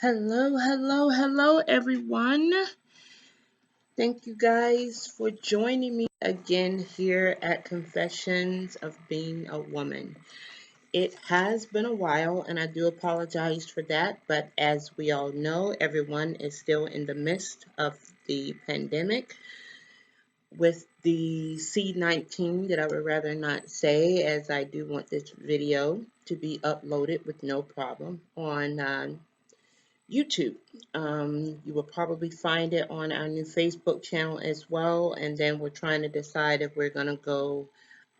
Hello, hello, hello, everyone. Thank you guys for joining me again here at Confessions of Being a Woman. It has been a while, and I do apologize for that, but as we all know, everyone is still in the midst of the pandemic with the C-19 that I would rather not say, as I do want this video to be uploaded with no problem on YouTube. You will probably find it on our new Facebook channel as well. And then we're trying to decide if we're going to go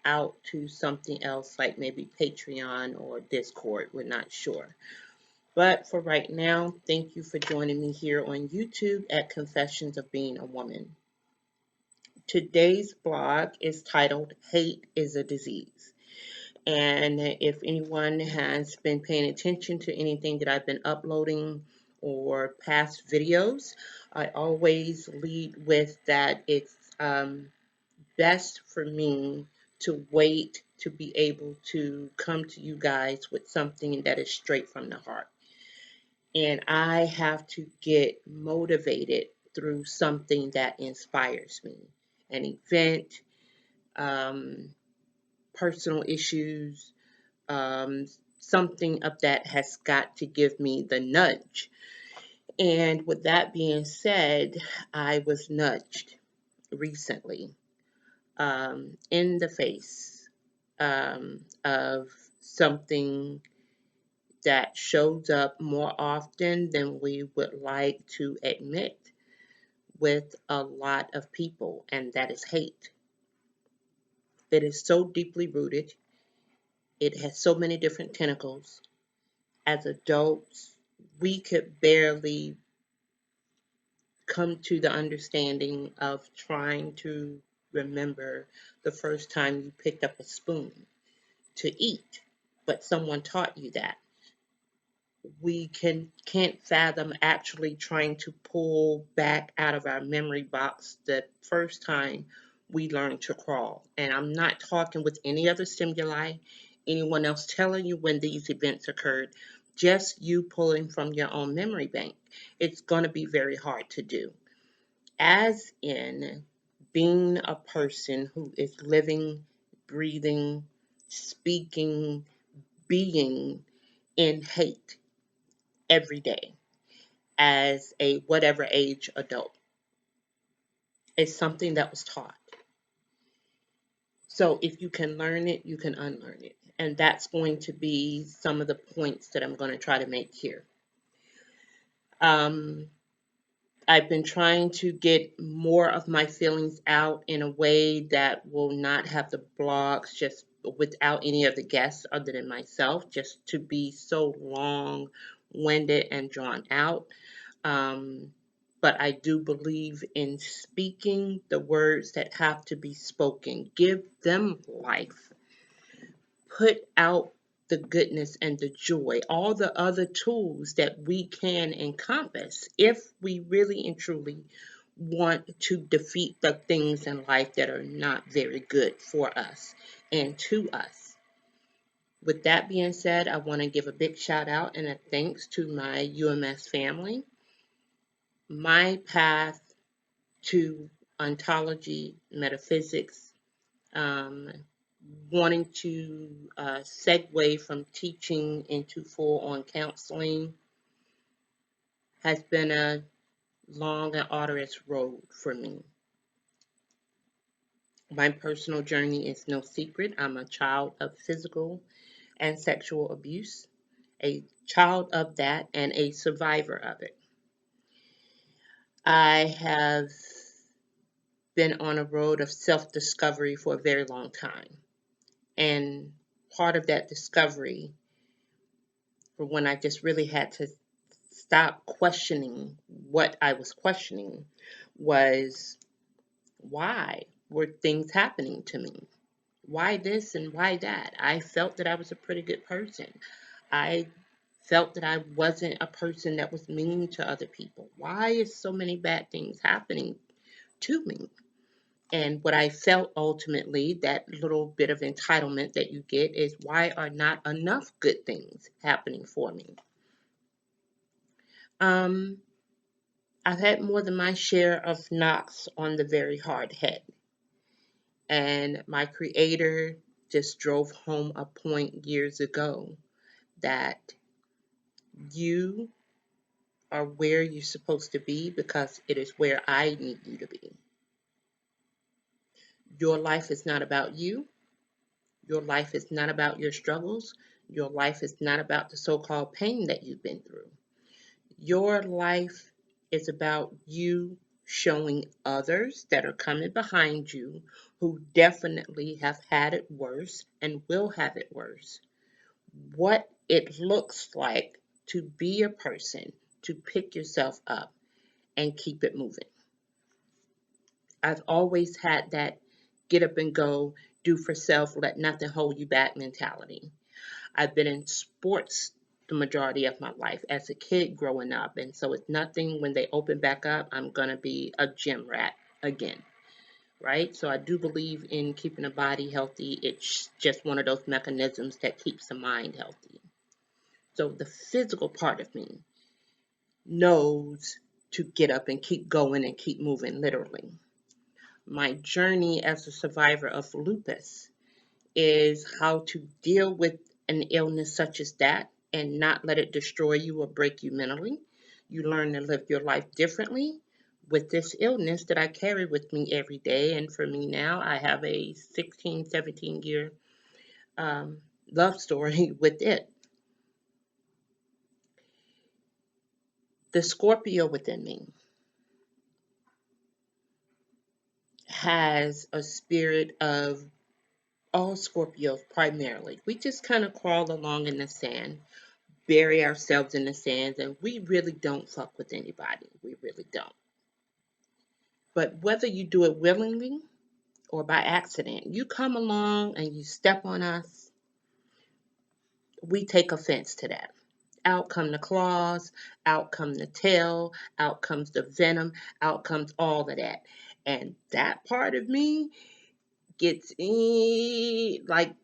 out to something else like maybe Patreon or Discord. We're not sure. But for right now, thank you for joining me here on YouTube at Confessions of Being a Woman. Today's blog is titled Hate is a Disease. And if anyone has been paying attention to anything that I've been uploading or past videos, I always lead with that it's best for me to wait to be able to come to you guys with something that is straight from the heart. And I have to get motivated through something that inspires me, an event, personal issues, um, something of that has got to give me the nudge. And with that being said, I was nudged recently in the face of something that shows up more often than we would like to admit with a lot of people, and that is hate. It is so deeply rooted, it has so many different tentacles. As adults, we could barely come to the understanding of trying to remember the first time you picked up a spoon to eat, but someone taught you that. We can't fathom actually trying to pull back out of our memory box the first time we learned to crawl. And I'm not talking with any other stimuli, anyone else telling you when these events occurred, just you pulling from your own memory bank. It's going to be very hard to do. As in being a person who is living, breathing, speaking, being in hate every day as a whatever age adult. It's something that was taught. So if you can learn it, you can unlearn it. And that's going to be some of the points that I'm going to try to make here. I've been trying to get more of my feelings out in a way that will not have the blogs just without any of the guests other than myself, just to be so long-winded and drawn out. But I do believe in speaking the words that have to be spoken. Give them life. Put out the goodness and the joy, all the other tools that we can encompass if we really and truly want to defeat the things in life that are not very good for us and to us. With that being said, I want to give a big shout out and a thanks to my UMS family. My path to ontology, metaphysics, wanting to segue from teaching into full-on counseling has been a long and arduous road for me. My personal journey is no secret. I'm a child of physical and sexual abuse, a child of that, and a survivor of it. I have been on a road of self-discovery for a very long time. And part of that discovery, for when I just really had to stop questioning what I was questioning, was why were things happening to me? Why this and why that? I felt that I was a pretty good person. I felt that I wasn't a person that was mean to other people. Why is so many bad things happening to me? And what I felt ultimately, that little bit of entitlement that you get, is why are not enough good things happening for me? Um, I've had more than my share of knocks on the very hard head. And my creator just drove home a point years ago that you are where you're supposed to be because it is where I need you to be. Your life is not about you. Your life is not about your struggles. Your life is not about the so called pain that you've been through. Your life is about you showing others that are coming behind you who definitely have had it worse and will have it worse what it looks like to be a person, to pick yourself up and keep it moving. I've always had that get up and go, do for self, let nothing hold you back mentality. I've been in sports the majority of my life as a kid growing up. And so it's nothing when they open back up, I'm going to be a gym rat again, right? So I do believe in keeping the body healthy. It's just one of those mechanisms that keeps the mind healthy. So the physical part of me knows to get up and keep going and keep moving, literally. My journey as a survivor of lupus is how to deal with an illness such as that and not let it destroy you or break you mentally. You learn to live your life differently with this illness that I carry with me every day. And for me now, I have a 16, 17-year um, love story with it. The Scorpio within me has a spirit of all Scorpios primarily. We just kind of crawl along in the sand, bury ourselves in the sand, and we really don't fuck with anybody. We really don't. But whether you do it willingly or by accident, you come along and you step on us, we take offense to that. Out come the claws, out come the tail, out comes the venom, out comes all of that. And that part of me gets like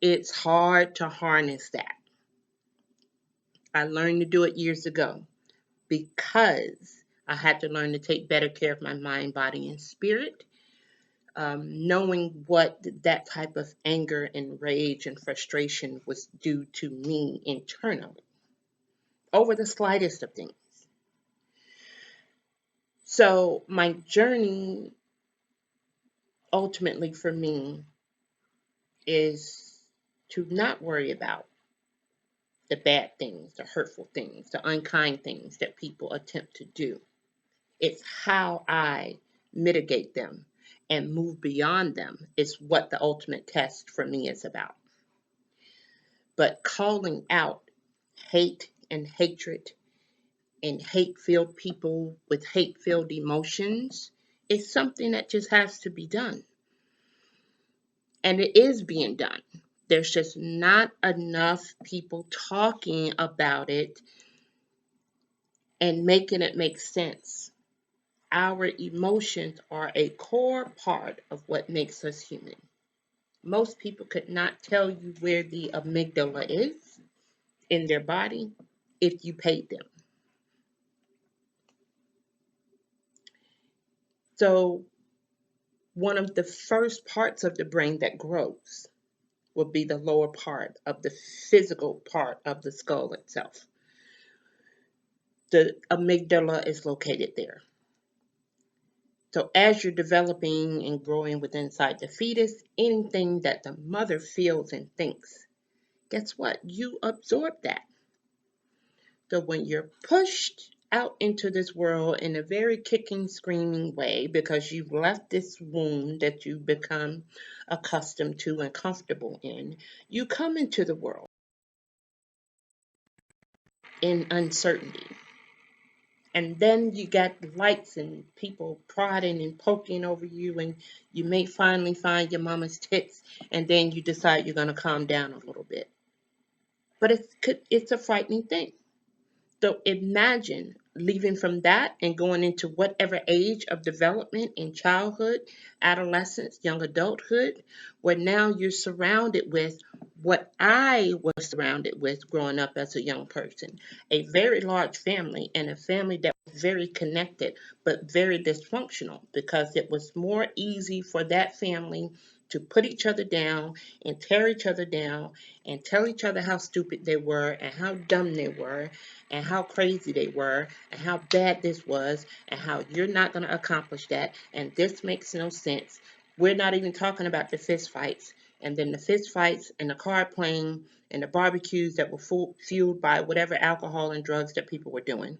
it's hard to harness that. I learned to do it years ago because I had to learn to take better care of my mind, body, and spirit. Knowing what that type of anger and rage and frustration was due to me internally over the slightest of things. So, my journey ultimately for me is to not worry about the bad things, the hurtful things, the unkind things that people attempt to do. It's how I mitigate them and move beyond them is what the ultimate test for me is about. But calling out hate and hatred and hate filled people with hate filled emotions is something that just has to be done. And it is being done. There's just not enough people talking about it and making it make sense. Our emotions are a core part of what makes us human. Most people could not tell you where the amygdala is in their body if you paid them. So, one of the first parts of the brain that grows will be the lower part of the physical part of the skull itself. The amygdala is located there. So as you're developing and growing within inside the fetus, anything that the mother feels and thinks, guess what? You absorb that. So when you're pushed out into this world in a very kicking, screaming way because you've left this womb that you've become accustomed to and comfortable in, you come into the world in uncertainty. And then you got lights and people prodding and poking over you, and you may finally find your mama's tits, and then you decide you're going to calm down a little bit. But it's a frightening thing. So imagine leaving from that and going into whatever age of development in childhood, adolescence, young adulthood, where now you're surrounded with what I was surrounded with growing up as a young person. A very large family, and a family that was very connected, but very dysfunctional, because it was more easy for that family to put each other down and tear each other down and tell each other how stupid they were and how dumb they were and how crazy they were and how bad this was and how you're not going to accomplish that and this makes no sense. We're not even talking about the fist fights, and then the fist fights and the card playing and the barbecues that were fueled by whatever alcohol and drugs that people were doing.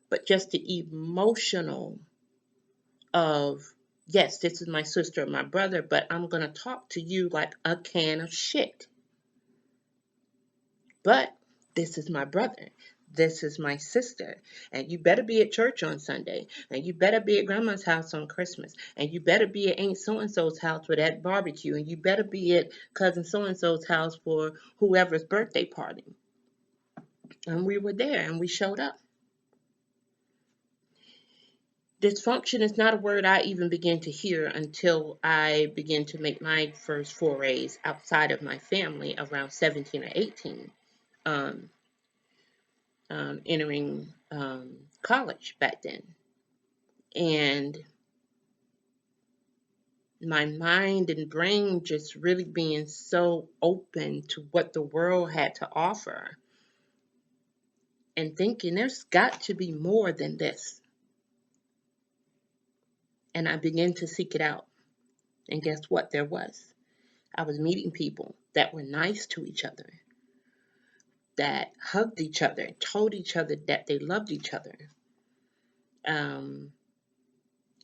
But just the emotional of, yes, this is my sister or my brother, but I'm going to talk to you like a can of shit. But this is my brother. This is my sister. And you better be at church on Sunday. And you better be at grandma's house on Christmas. And you better be at Aunt so and so's house for that barbecue. And you better be at cousin so and so's house for whoever's birthday party. And we were there and we showed up. Dysfunction is not a word I even began to hear until I began to make my first forays outside of my family around 17 or 18. Um, Entering college back then. And my mind and brain just really being so open to what the world had to offer and thinking there's got to be more than this. And I began to seek it out. And guess what? There was. I was meeting people that were nice to each other, that hugged each other, told each other that they loved each other. Um,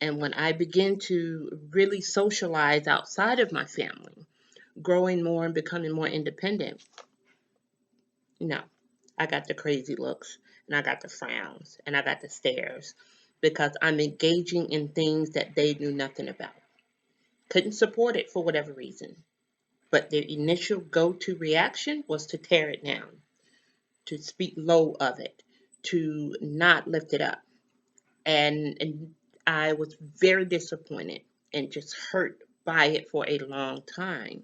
And when I began to really socialize outside of my family, growing more and becoming more independent, no, I got the crazy looks and I got the frowns and I got the stares because I'm engaging in things that they knew nothing about. Couldn't support it for whatever reason. But their initial go to reaction was to tear it down, to speak low of it, to not lift it up. And I was very disappointed and just hurt by it for a long time.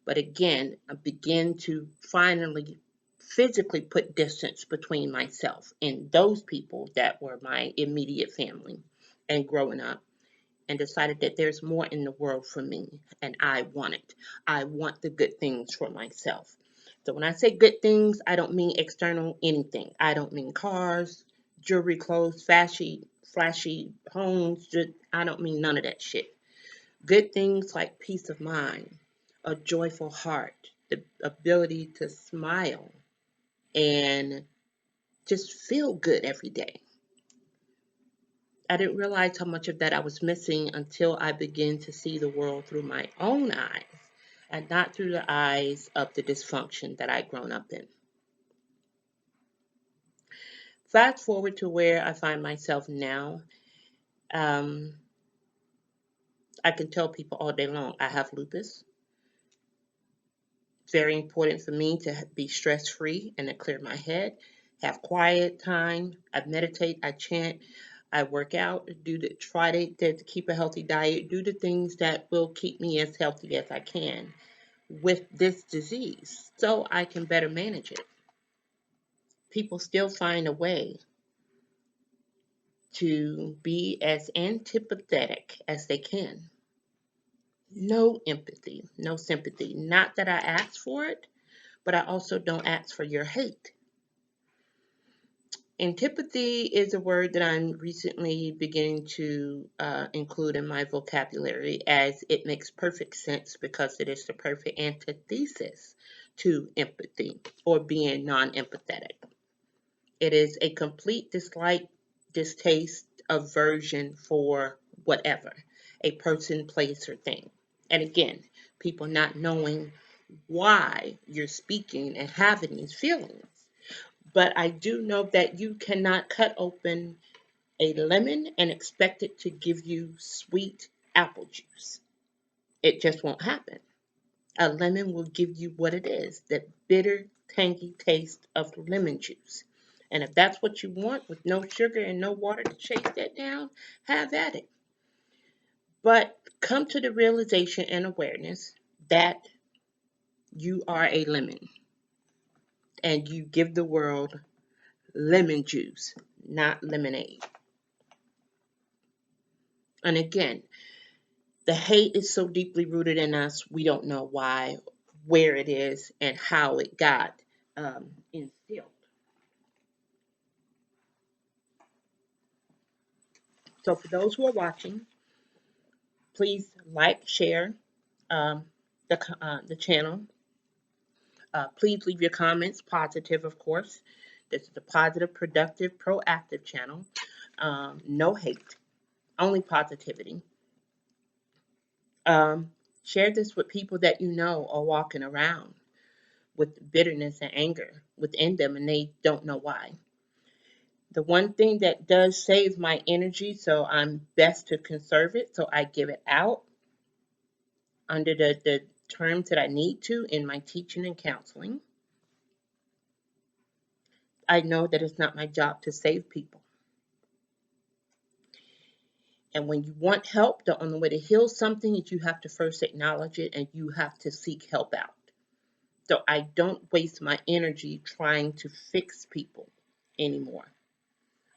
But again, I began to finally physically put distance between myself and those people that were my immediate family and growing up, and decided that there's more in the world for me and I want it. I want the good things for myself. So when I say good things, I don't mean external anything. I don't mean cars, jewelry, clothes, flashy homes. I don't mean none of that shit. Good things like peace of mind, a joyful heart, the ability to smile and just feel good every day. I didn't realize how much of that I was missing until I began to see the world through my own eyes and not through the eyes of the dysfunction that I'd grown up in. Fast forward to where I find myself now. Um, I can tell people all day long I have lupus. It's very important for me to be stress free and to clear my head, have quiet time. I meditate, I chant, I work out, try to keep a healthy diet, do the things that will keep me as healthy as I can with this disease so I can better manage it. People still find a way to be as antipathetic as they can. No empathy, no sympathy. Not that I ask for it, but I also don't ask for your hate. Antipathy is a word that I'm recently beginning to include in my vocabulary, as it makes perfect sense because it is the perfect antithesis to empathy or being non empathetic. It is a complete dislike, distaste, aversion for whatever, a person, place, or thing. And again, people not knowing why you're speaking and having these feelings. But I do know that you cannot cut open a lemon and expect it to give you sweet apple juice. It just won't happen. A lemon will give you what it is, that bitter, tangy taste of lemon juice. And if that's what you want with no sugar and no water to chase that down, have at it. But come to the realization and awareness that You are a lemon, and you give the world lemon juice, not lemonade. And again, the hate is so deeply rooted in us, we don't know why, where it is, and how it got instilled. So, for those who are watching, please like, share um, the channel. Please leave your comments, positive, of course. This is a positive, productive, proactive channel. No hate, only positivity. Um, Share this with people that you know are walking around with bitterness and anger within them and they don't know why. The one thing that does save my energy, so I'm best to conserve it, so I give it out under the terms that I need to in my teaching and counseling. I know that it's not my job to save people. And when you want help, the only way to heal something is you have to first acknowledge it and you have to seek help out. So I don't waste my energy trying to fix people anymore.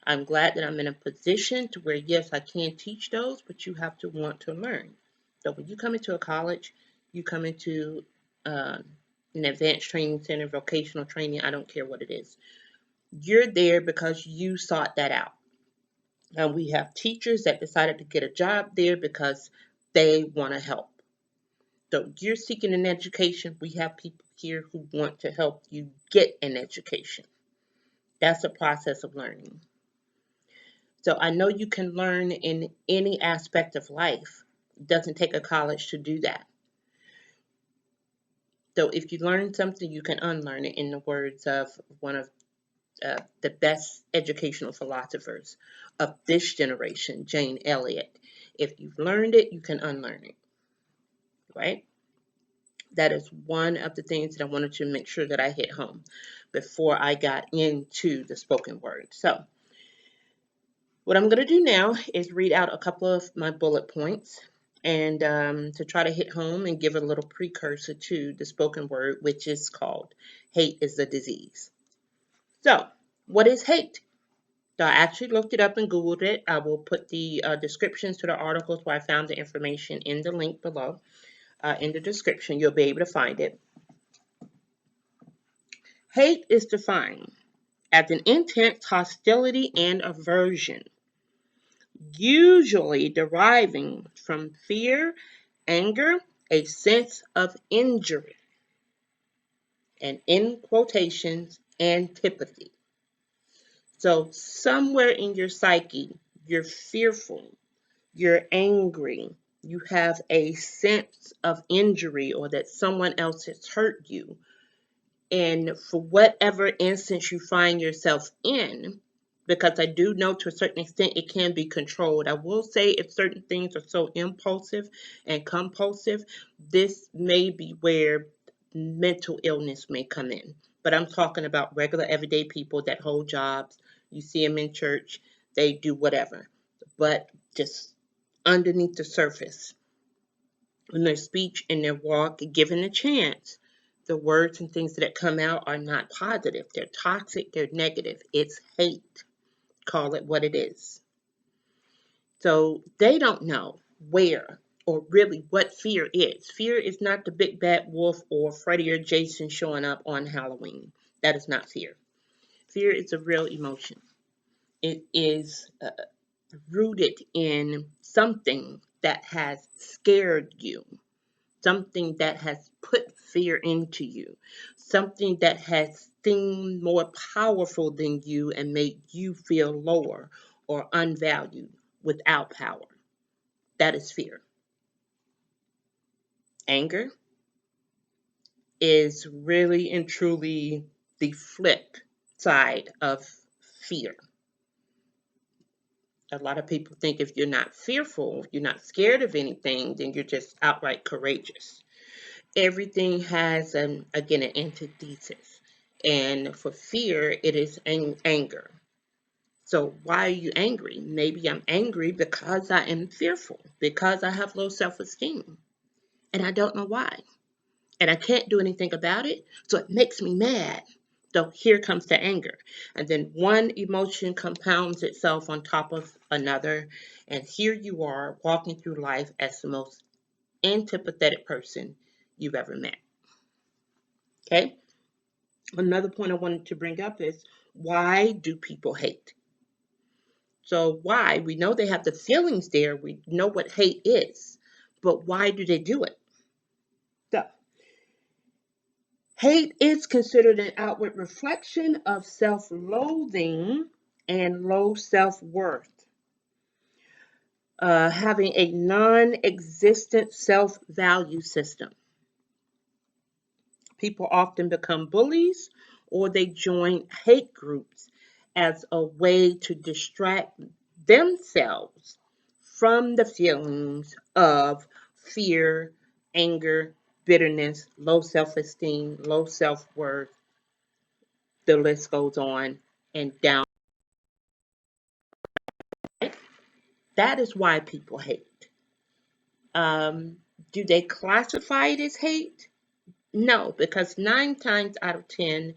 I'm glad that I'm in a position to where, yes, I can teach those, but you have to want to learn. So when you come into a college, you come into um, an advanced training center, vocational training, I don't care what it is. You're there because you sought that out. And we have teachers that decided to get a job there because they want to help. So you're seeking an education. We have people here who want to help you get an education. That's a process of learning. So I know you can learn in any aspect of life. It doesn't take a college to do that. So if you learn something, you can unlearn it, in the words of one of the best educational philosophers of this generation, Jane Elliott. If you've learned it, you can unlearn it, right? That is one of the things that I wanted to make sure that I hit home before I got into the spoken word. So what I'm going to do now is read out a couple of my bullet points and to try to hit home and give a little precursor to the spoken word, which is called Hate is a Disease. So, what is hate? So I actually looked it up and Googled it. I will put the descriptions to the articles where I found the information in the link below. In the description, you'll be able to find it. Hate is defined as an intense hostility and aversion, usually deriving from fear, anger, a sense of injury, and in quotations, antipathy. So somewhere in your psyche, you're fearful, you're angry, you have a sense of injury or that someone else has hurt you. And for whatever instance you find yourself in, because I do know to a certain extent it can be controlled. I will say if certain things are so impulsive and compulsive, this may be where mental illness may come in. But I'm talking about regular everyday people that hold jobs. You see them in church, they do whatever. But just underneath the surface, in their speech and their walk, given a chance, the words and things that come out are not positive. They're toxic, they're negative. It's hate. Call it what it is. So they don't know where or really what fear is. Fear is not the big bad wolf or Freddy or Jason showing up on Halloween. That is not fear. Fear is a real emotion. It is rooted in something that has scared you, something that has put fear into you, something that has seemed more powerful than you and made you feel lower or unvalued without power. That is fear. Anger is really and truly the flip side of fear. A lot of people think if you're not fearful, you're not scared of anything, then you're just outright courageous. Everything has again an antithesis, and for fear it is anger. So why are you angry? Maybe I'm angry because I am fearful, because I have low self-esteem, and I don't know why. and I can't do anything about it, so it makes me mad. So here comes the anger. And then one emotion compounds itself on top of another. And here you are walking through life as the most antipathetic person you've ever met. Okay? Another point I wanted to bring up is, why do people hate? So, why? We know they have the feelings there, we know what hate is, but why do they do it? So, hate is considered an outward reflection of self loathing and low self worth, having a non existent self value system. People often become bullies or they join hate groups as a way to distract themselves from the feelings of fear, anger, bitterness, low self esteem, low self worth. The list goes on and down. That is why people hate. Um, do they classify it as hate? No, because 9 times out of 10,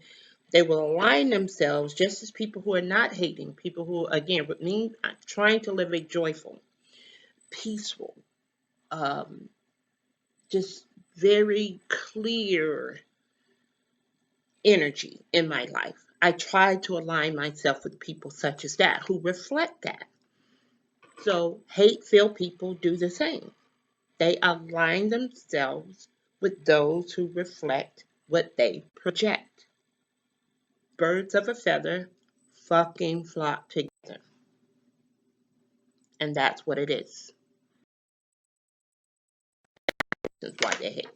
they will align themselves just as people who are not hating, people who, again, with me, are trying to live a joyful, peaceful, um, just very clear energy in my life. I try to align myself with people such as that who reflect that. So hate-filled people do the same. They align themselves with those who reflect what they project. Birds of a feather fucking flock together. And that's what it is. That's why they hate.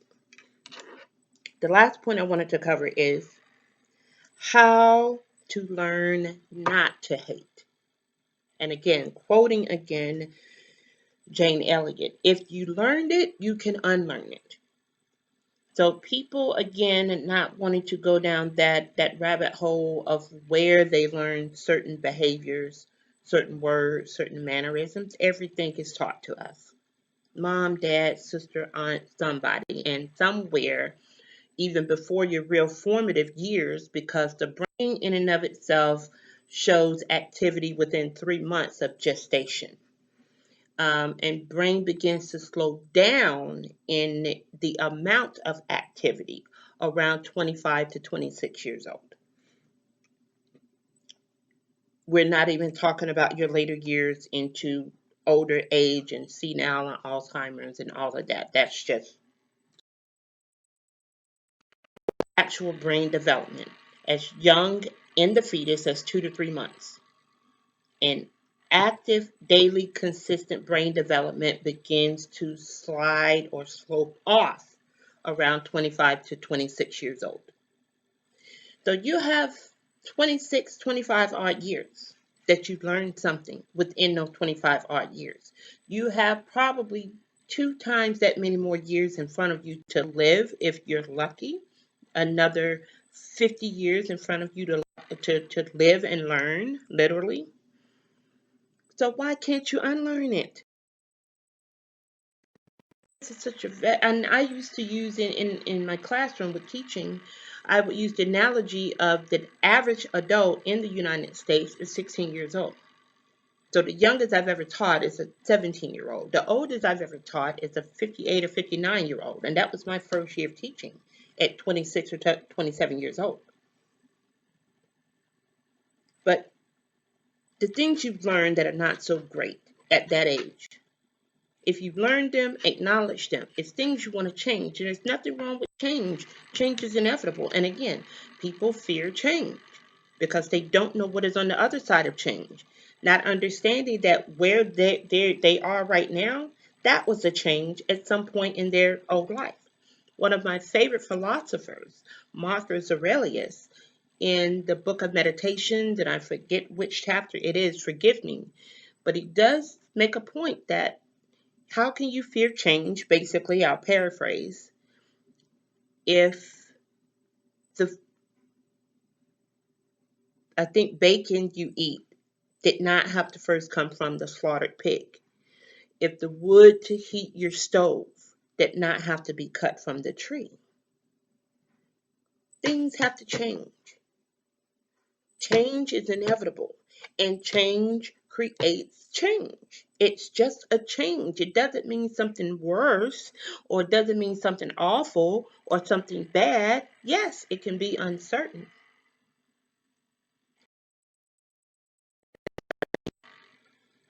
The last point I wanted to cover is how to learn not to hate. And again, quoting again Jane Elliott, if you learned it, you can unlearn it. So people again not wanting to go down that rabbit hole of where they learn certain behaviors, certain words, certain mannerisms, everything is taught to us. Mom, dad, sister, aunt, somebody, and somewhere even before your real formative years, because the brain in and of itself shows activity within 3 months of gestation. And brain begins to slow down in the amount of activity around 25 to 26 years old. We're not even talking about your later years into older age and senile and Alzheimer's and all of that. That's just actual brain development as young in the fetus as 2 to 3 months. And active, daily, consistent brain development begins to slide or slope off around 25 to 26 years old. So you have 26, 25 odd years that you've learned something within those 25 odd years. You have probably 2 times that many more years in front of you to live if you're lucky, another 50 years in front of you to live and learn, literally. So why can't you unlearn it? This is such a and I used to use in my classroom with teaching, I would use the analogy of the average adult in the United States is 16 years old. So the youngest I've ever taught is a 17-year-old. The oldest I've ever taught is a 58 or 59-year-old. And that was my first year of teaching at 26 or 27 years old. But the things you've learned that are not so great at that age, if you've learned them, acknowledge them. It's things you want to change, and there's nothing wrong with change. Change is inevitable. And again, people fear change because they don't know what is on the other side of change. Not understanding that where they are right now, that was a change at some point in their old life. One of my favorite philosophers, Marcus Aurelius, in the book of Meditations, and I forget which chapter it is, forgive me, but he does make a point that how can you fear change? Basically, I'll paraphrase. If the, I think bacon you eat did not have to first come from the slaughtered pig. If the wood to heat your stove did not have to be cut from the tree. Things have to change. Change is inevitable, and change creates change. It's just a change. It doesn't mean something worse, or it doesn't mean something awful or something bad. Yes, it can be uncertain.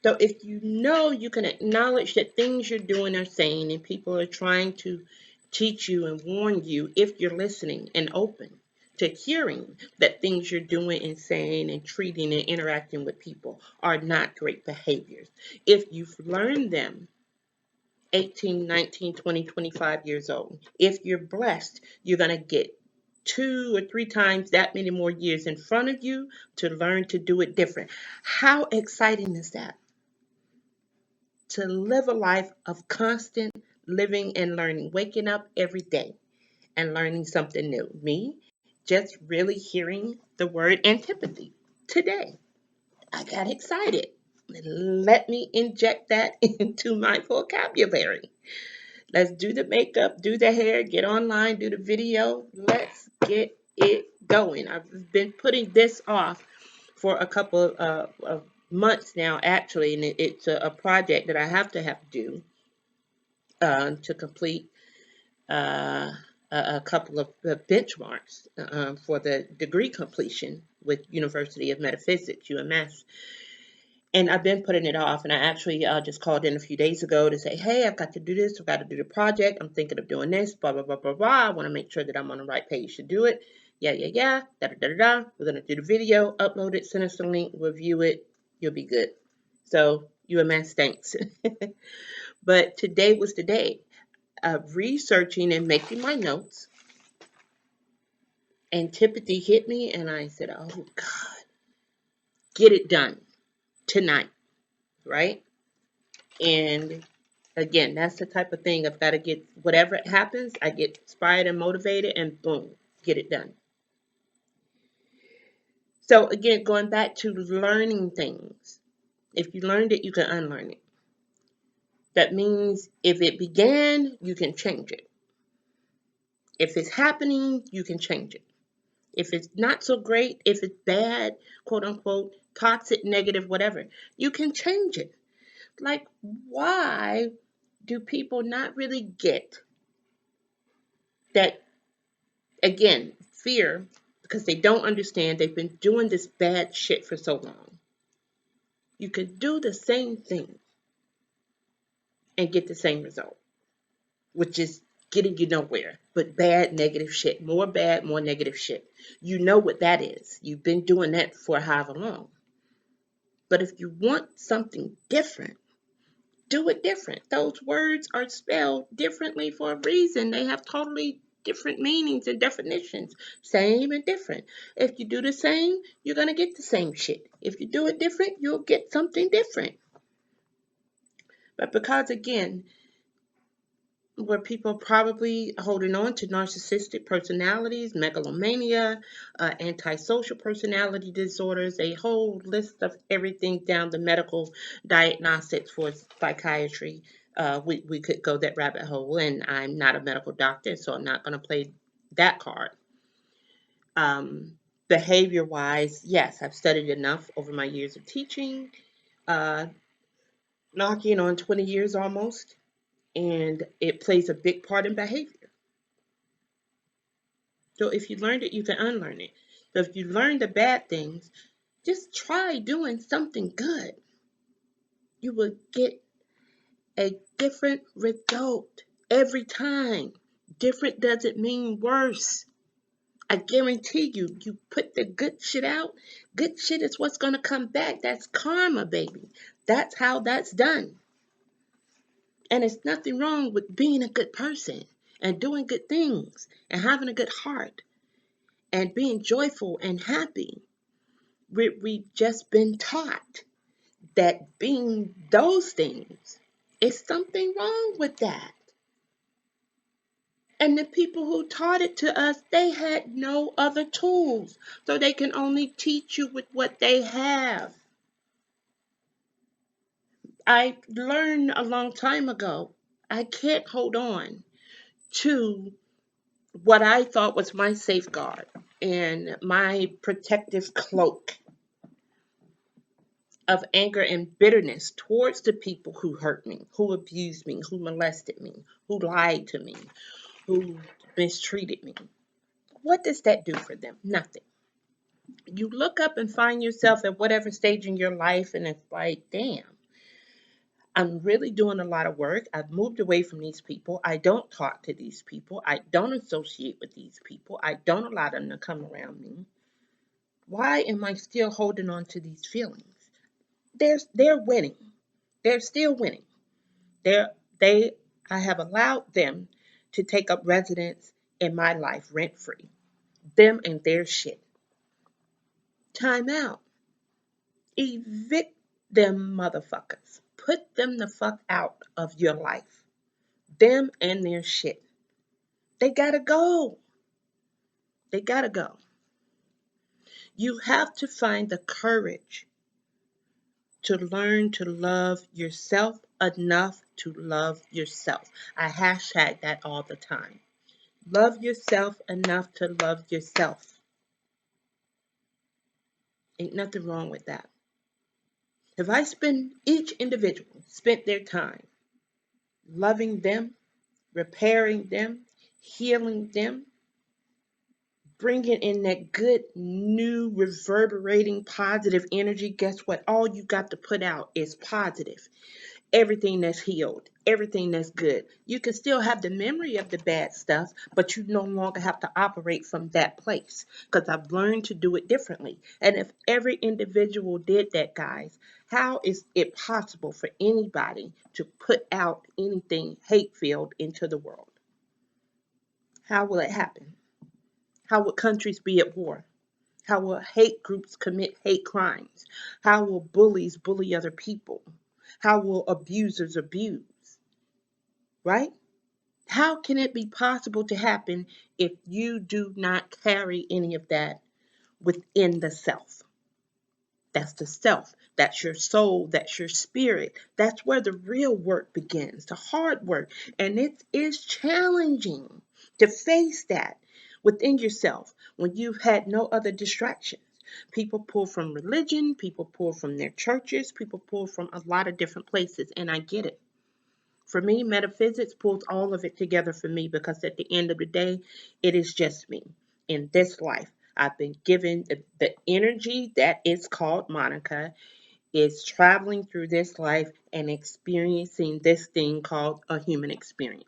So if you know, you can acknowledge that things you're doing are saying and people are trying to teach you and warn you, if you're listening and open to hearing that things you're doing and saying and treating and interacting with people are not great behaviors. If you've learned them 18, 19, 20, 25 years old, if you're blessed, you're going to get 2 or 3 times that many more years in front of you to learn to do it different. How exciting is that? To live a life of constant living and learning, waking up every day and learning something new. Me, just really hearing the word antipathy today. I got excited. Let me inject that into my vocabulary. Let's do the makeup, do the hair, get online, do the video. Let's get it going. I've been putting this off for a couple of months now, actually, and it's a project that I have to do to complete uh, a couple of benchmarks for the degree completion with University of Metaphysics, UMS. And I've been putting it off, and I actually just called in a few days ago to say, hey, I've got to do this, I've got to do the project, I'm thinking of doing this, blah, blah, blah, blah, blah. I want to make sure that I'm on the right page to do it. Yeah, yeah, yeah, da, da, da, da, da. We're going to do the video, upload it, send us the link, review it, you'll be good. So, UMS, thanks. But today was the day of researching and making my notes. Antipathy hit me, and I said, oh, God, get it done tonight, right? And again, that's the type of thing I've got to get, whatever happens, I get inspired and motivated, and boom, get it done. So, again, going back to learning things, if you learned it, you can unlearn it. That means if it began, you can change it. If it's happening, you can change it. If it's not so great, if it's bad, quote unquote, toxic, negative, whatever, you can change it. Like, why do people not really get that? Again, fear, because they don't understand they've been doing this bad shit for so long. You could do the same thing and get the same result, which is getting you nowhere, but bad, negative shit. More bad, more negative shit. You know what that is. You've been doing that for however long. But if you want something different, do it different. Those words are spelled differently for a reason. They have totally different meanings and definitions. Same and different. If you do the same, you're going to get the same shit. If you do it different, you'll get something different. But because, again, where people probably holding on to narcissistic personalities, megalomania, antisocial personality disorders, a whole list of everything down the medical diagnostics for psychiatry. We could go that rabbit hole, and I'm not a medical doctor, so I'm not going to play that card. Behavior wise, yes, I've studied enough over my years of teaching, uh, knocking on 20 years almost, and it plays a big part in behavior. So if you learned it, you can unlearn it. So if you learn the bad things, just try doing something good. You will get a different result every time. Different doesn't mean worse. I guarantee you, you put the good shit out, good shit is what's going to come back. That's karma, baby. That's how that's done. And it's nothing wrong with being a good person and doing good things and having a good heart and being joyful and happy. We've just been taught that being those things is something wrong with that. And the people who taught it to us, they had no other tools. So they can only teach you with what they have. I learned a long time ago, I can't hold on to what I thought was my safeguard and my protective cloak of anger and bitterness towards the people who hurt me, who abused me, who molested me, who lied to me, who mistreated me. What does that do for them? Nothing. You look up and find yourself at whatever stage in your life, and it's like, damn, I'm really doing a lot of work. I've moved away from these people. I don't talk to these people. I don't associate with these people. I don't allow them to come around me. Why am I still holding on to these feelings? They're winning. They're still winning. They're they I have allowed them to take up residence in my life rent free. Them and their shit. Time out. Evict them motherfuckers. Put them the fuck out of your life. Them and their shit. They gotta go. They gotta go. You have to find the courage to learn to love yourself enough to love yourself. I hashtag that all the time. Love yourself enough to love yourself. Ain't nothing wrong with that. If I spend each individual spent their time loving them, repairing them, healing them, bringing in that good, new, reverberating, positive energy, guess what? All you got to put out is positive. Everything that's healed, everything that's good. You can still have the memory of the bad stuff, but you no longer have to operate from that place because I've learned to do it differently. And if every individual did that, guys, how is it possible for anybody to put out anything hate filled into the world? How will it happen? How will countries be at war? How will hate groups commit hate crimes? How will bullies bully other people? How will abusers abuse? Right? How can it be possible to happen if you do not carry any of that within the self? That's the self. That's your soul. That's your spirit. That's where the real work begins, the hard work. And it is challenging to face that within yourself when you've had no other distractions. People pull from religion, people pull from their churches, people pull from a lot of different places, and I get it. For me, metaphysics pulls all of it together for me because at the end of the day, it is just me. In this life, I've been given the energy that is called Monica, is traveling through this life and experiencing this thing called a human experience.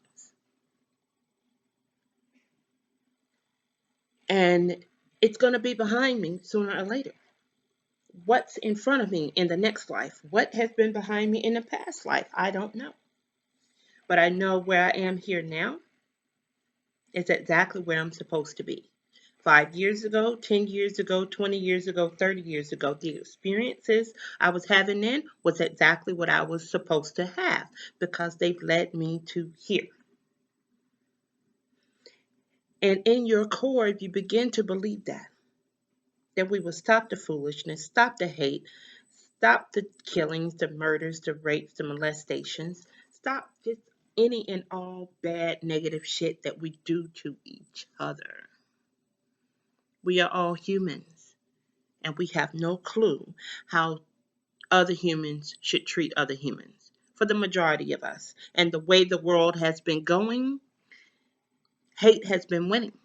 And it's going to be behind me sooner or later. What's in front of me in the next life? What has been behind me in the past life? I don't know. But I know where I am here now is exactly where I'm supposed to be. 5 years ago, 10 years ago, 20 years ago, 30 years ago, the experiences I was having then was exactly what I was supposed to have because they've led me to here. And in your core, if you begin to believe that we will stop the foolishness, stop the hate, stop the killings, the murders, the rapes, the molestations, stop just any and all bad, negative shit that we do to each other. We are all humans, and we have no clue how other humans should treat other humans for the majority of us. And the way the world has been going, hate has been winning.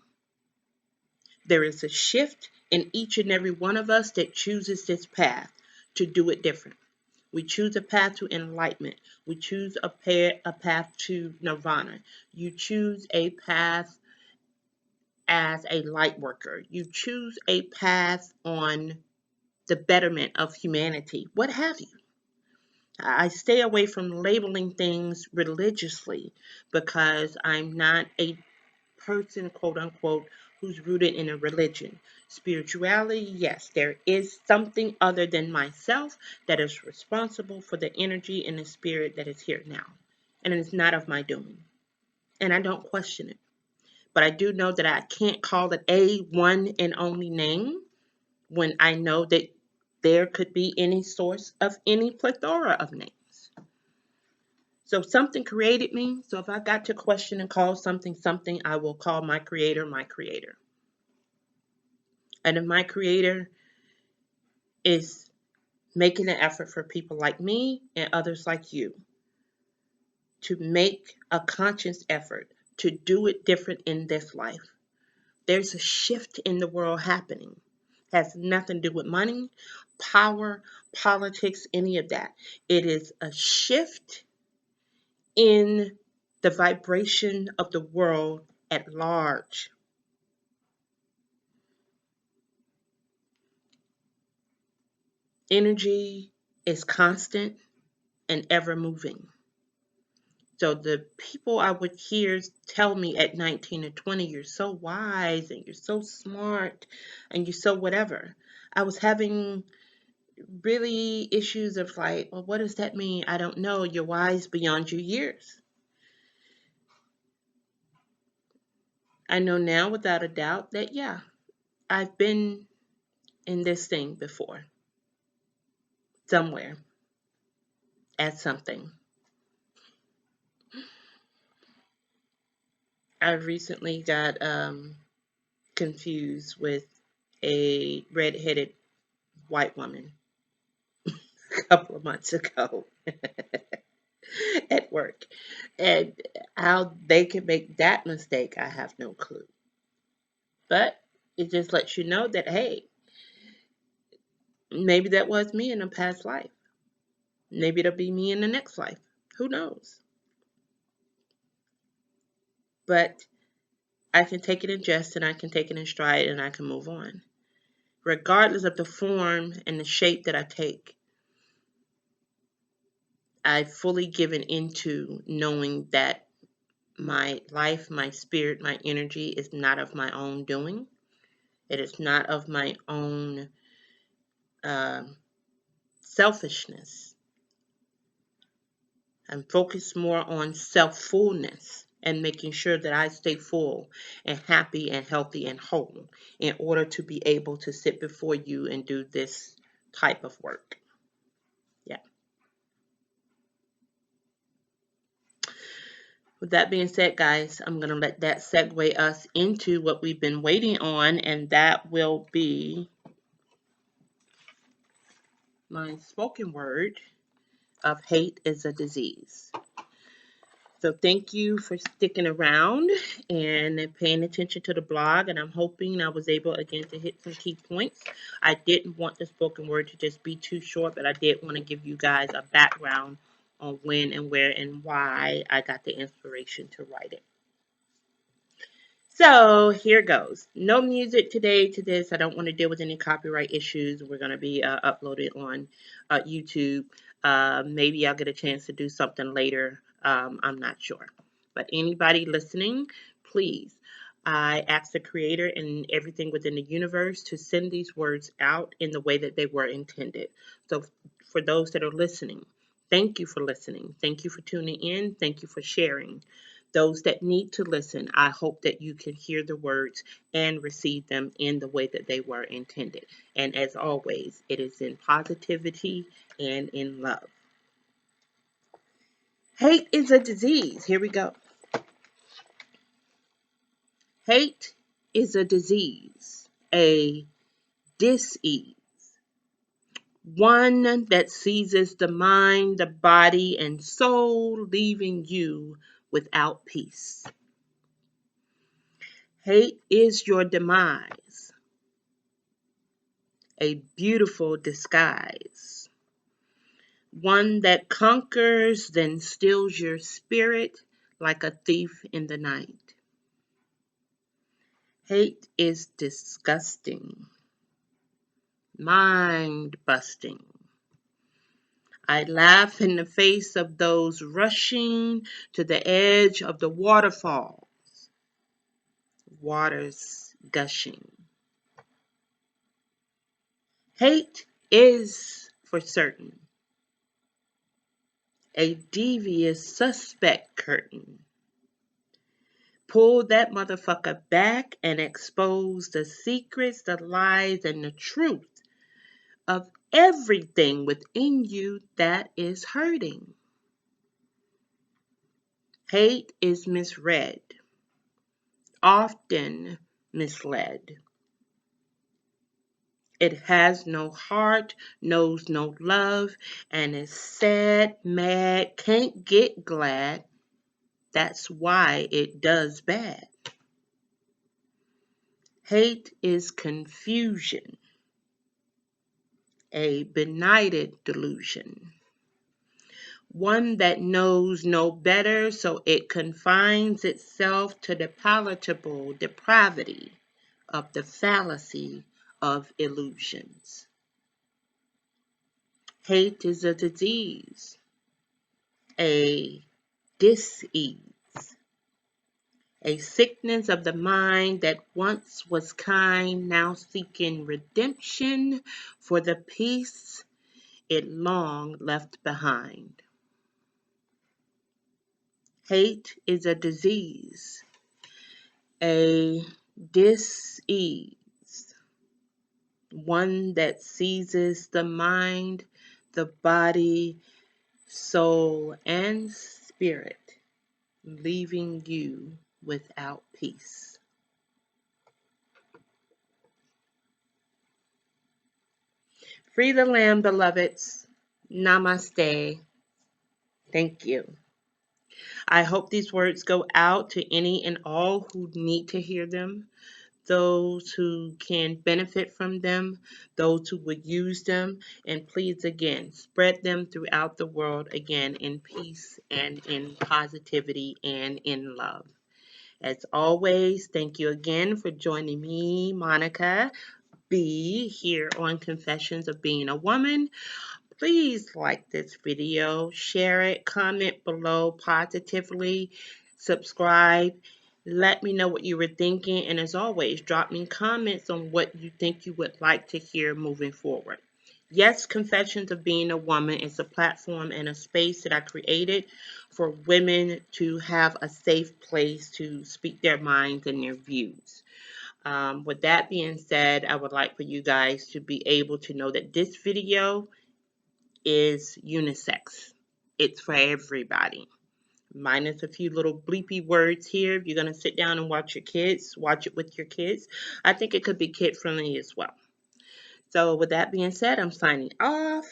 There is a shift in each and every one of us that chooses this path to do it different. We choose a path to enlightenment. We choose a path to nirvana. You choose a path as a light worker. You choose a path on the betterment of humanity, what have you. I stay away from labeling things religiously because I'm not a person, quote unquote, who's rooted in a religion. Spirituality, yes, there is something other than myself that is responsible for the energy and the spirit that is here now. And it is not of my doing. And I don't question it. But I do know that I can't call it a one and only name when I know that there could be any source of any plethora of names. So something created me. So if I got to question and call something something, I will call my creator my creator. And if my creator is making an effort for people like me and others like you to make a conscious effort to do it different in this life, there's a shift in the world happening. Has nothing to do with money, power, politics, any of that. It is a shift in the vibration of the world at large. Energy is constant and ever moving. So the people I would hear tell me at 19 or 20, you're so wise and you're so smart and you're so whatever. I was having really issues of like, well, what does that mean? I don't know. You're wise beyond your years. I know now without a doubt that, yeah, I've been in this thing before, somewhere, at something. I recently got confused with a red-headed white woman a couple of months ago at work. And how they can make that mistake, I have no clue. But it just lets you know that, hey, maybe that was me in a past life. Maybe it'll be me in the next life. Who knows? But I can take it in jest and I can take it in stride and I can move on. Regardless of the form and the shape that I take, I've fully given into knowing that my life, my spirit, my energy is not of my own doing. It is not of my own um selfishness. I'm focused more on self-fullness and making sure that I stay full and happy and healthy and whole in order to be able to sit before you and do this type of work. Yeah. With that being said, guys, I'm going to let that segue us into what we've been waiting on, and that will be my spoken word of hate is a disease. So thank you for sticking around and paying attention to the blog. And I'm hoping I was able again to hit some key points. I didn't want the spoken word to just be too short, but I did want to give you guys a background on when and where and why I got the inspiration to write it. So here goes. No music today to this. I don't want to deal with any copyright issues. We're going to be uploaded on YouTube. Maybe I'll get a chance to do something later. I'm not sure. But anybody listening, please, I ask the creator and everything within the universe to send these words out in the way that they were intended. So for those that are listening, thank you for listening. Thank you for tuning in. Thank you for sharing. Those that need to listen, I hope that you can hear the words and receive them in the way that they were intended. And as always, it is in positivity and in love. Hate is a disease. Here we go. Hate is a disease, a dis-ease, one that seizes the mind, the body, and soul, leaving you without peace. Hate is your demise, a beautiful disguise, one that conquers, then steals your spirit like a thief in the night. Hate is disgusting, mind busting. I laugh in the face of those rushing to the edge of the waterfall, waters gushing. Hate is, for certain, a devious suspect curtain. Pull that motherfucker back and expose the secrets, the lies, and the truth of everything within you that is hurting. Hate is misread, often misled. It has no heart, knows no love, and is sad, mad, can't get glad. That's why it does bad. Hate is confusion, a benighted delusion. One that knows no better, so it confines itself to the palatable depravity of the fallacy of illusions. Hate is a disease, a dis-ease, a sickness of the mind that once was kind, now seeking redemption for the peace it long left behind. Hate is a disease, a dis-ease, one that seizes the mind, the body, soul, and spirit, leaving you without peace. Free the lamb, beloveds. Namaste. Thank you. I hope these words go out to any and all who need to hear them, those who can benefit from them, those who would use them, and please again, spread them throughout the world again in peace and in positivity and in love. As always, thank you again for joining me, Monica B, here on Confessions of Being a Woman. Please like this video, share it, comment below positively, subscribe. Let me know what you were thinking, and as always, drop me comments on what you think you would like to hear moving forward. Yes, Confessions of Being a Woman is a platform and a space that I created for women to have a safe place to speak their minds and their views. With that being said, I would like for you guys to be able to know that this video is unisex. It's for everybody. Minus a few little bleepy words here. If you're going to sit down and watch it with your kids. I think it could be kid friendly as well. So with that being said, I'm signing off.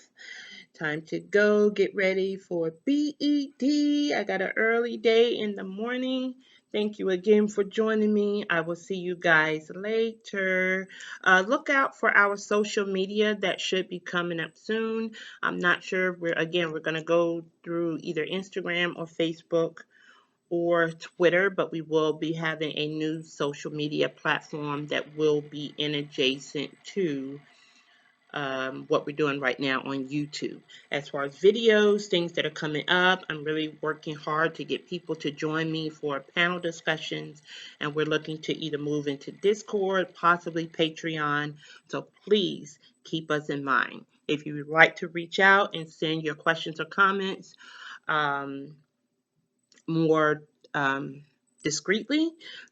Time to go get ready for BED. I got an early day in the morning. Thank you again for joining me. I will see you guys later. Look out for our social media that should be coming up soon. I'm not sure. We're going to go through either Instagram or Facebook or Twitter, but we will be having a new social media platform that will be in adjacent to what we're doing right now on YouTube. As far as videos, things that are coming up, I'm really working hard to get people to join me for panel discussions, and we're looking to either move into Discord, possibly Patreon, so please keep us in mind. If you would like to reach out and send your questions or comments more discreetly,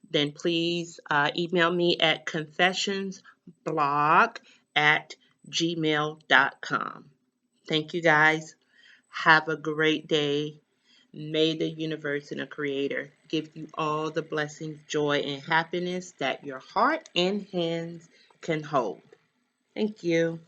then please email me at confessionsblog@gmail.com. Thank you guys. Have a great day. May the universe and the creator give you all the blessings, joy, and happiness that your heart and hands can hold. Thank you.